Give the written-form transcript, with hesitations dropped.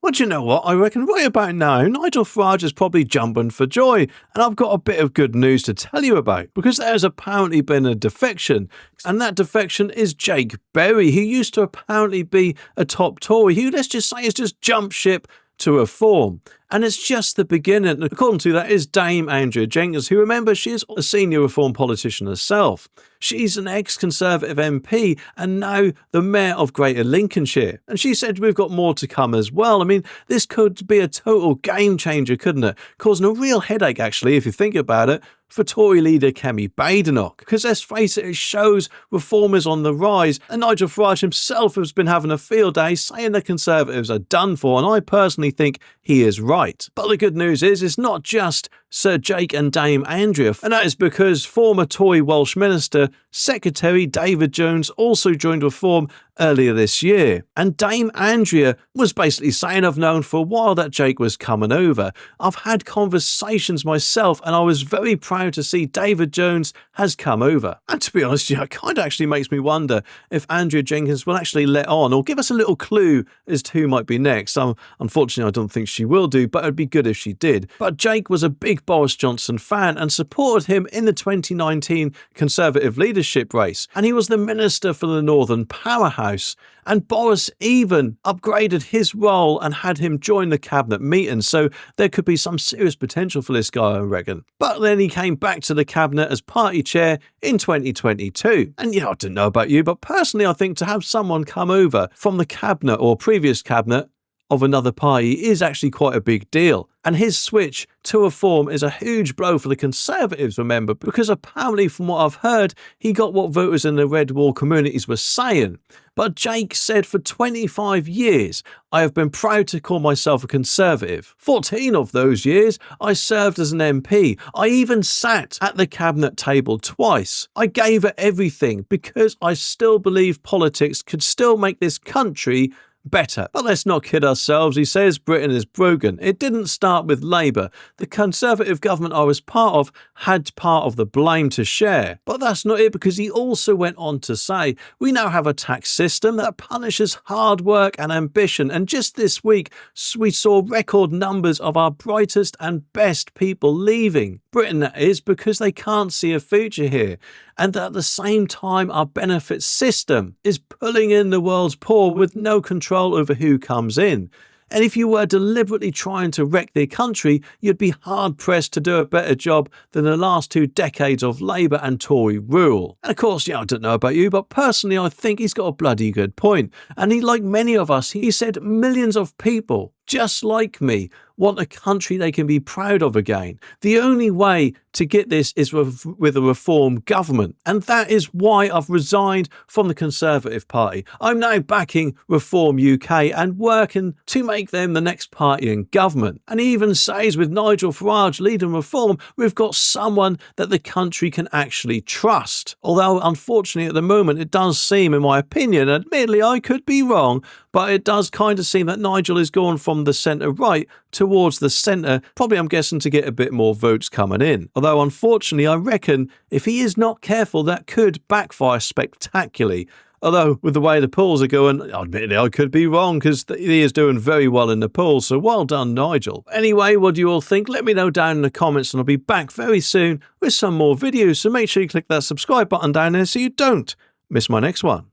Well, do you know what? I reckon right about now, Nigel Farage is probably jumping for joy, and I've got a bit of good news to tell you about, because there's apparently been a defection, and that defection is Jake Berry, who used to apparently be a top Tory, who, let's just say, has just jumped ship to reform. And it's just the beginning. According to that is Dame Andrea Jenkyns, who, remember, she is a senior Reform politician herself. She's an ex-Conservative MP and now the Mayor of Greater Lincolnshire. And she said we've got more to come as well. I mean, this could be a total game changer, couldn't it? Causing a real headache, actually, if you think about it, for Tory leader Kemi Badenoch. Because let's face it shows reform is on the rise, and Nigel Farage himself has been having a field day saying the Conservatives are done for, and I personally think he is right. But the good news is it's not just Sir Jake and Dame Andrea, and that is because former Tory Welsh Minister Secretary David Jones also joined Reform earlier this year. And Dame Andrea was basically saying, I've known for a while that Jake was coming over. I've had conversations myself, and I was very proud to see David Jones has come over. And to be honest, it kind of actually makes me wonder if Andrea Jenkyns will actually let on or give us a little clue as to who might be next. Unfortunately, I don't think she will do, but it'd be good if she did. But Jake was a big Boris Johnson fan and supported him in the 2019 Conservative leadership race. And he was the Minister for the Northern Powerhouse. And Boris even upgraded his role and had him join the cabinet meeting. So there could be some serious potential for this guy, I reckon. But then he came back to the cabinet as party chair in 2022. And I don't know about you, but personally I think to have someone come over from the cabinet or previous cabinet of another party is actually quite a big deal. And his switch to Reform is a huge blow for the Conservatives, remember, because apparently from what I've heard, he got what voters in the Red Wall communities were saying. But Jake said, for 25 years, I have been proud to call myself a Conservative. 14 of those years, I served as an MP. I even sat at the cabinet table twice. I gave it everything because I still believe politics could still make this country better. But let's not kid ourselves, he says Britain is broken. It didn't start with Labour. The Conservative government I was part of had part of the blame to share. But that's not it, because he also went on to say, we now have a tax system that punishes hard work and ambition. And just this week, we saw record numbers of our brightest and best people leaving Britain, that is, because they can't see a future here. And at the same time, our benefits system is pulling in the world's poor with no control over who comes in. And if you were deliberately trying to wreck their country, you'd be hard-pressed to do a better job than the last 2 decades of Labour and Tory rule. And of course, I don't know about you, but personally I think he's got a bloody good point. And he, like many of us, he said millions of people, just like me, want a country they can be proud of again. The only way to get this is with a Reform government. And that is why I've resigned from the Conservative Party. I'm now backing Reform UK and working to make them the next party in government. And he even says with Nigel Farage leading Reform, we've got someone that the country can actually trust. Although, unfortunately, at the moment, it does seem, in my opinion, admittedly, I could be wrong, but it does kind of seem that Nigel is going from the centre-right towards the centre, probably I'm guessing to get a bit more votes coming in. Although unfortunately I reckon if he is not careful that could backfire spectacularly. Although with the way the polls are going, admittedly I could be wrong because he is doing very well in the polls, so well done Nigel. Anyway, what do you all think? Let me know down in the comments and I'll be back very soon with some more videos, so make sure you click that subscribe button down there so you don't miss my next one.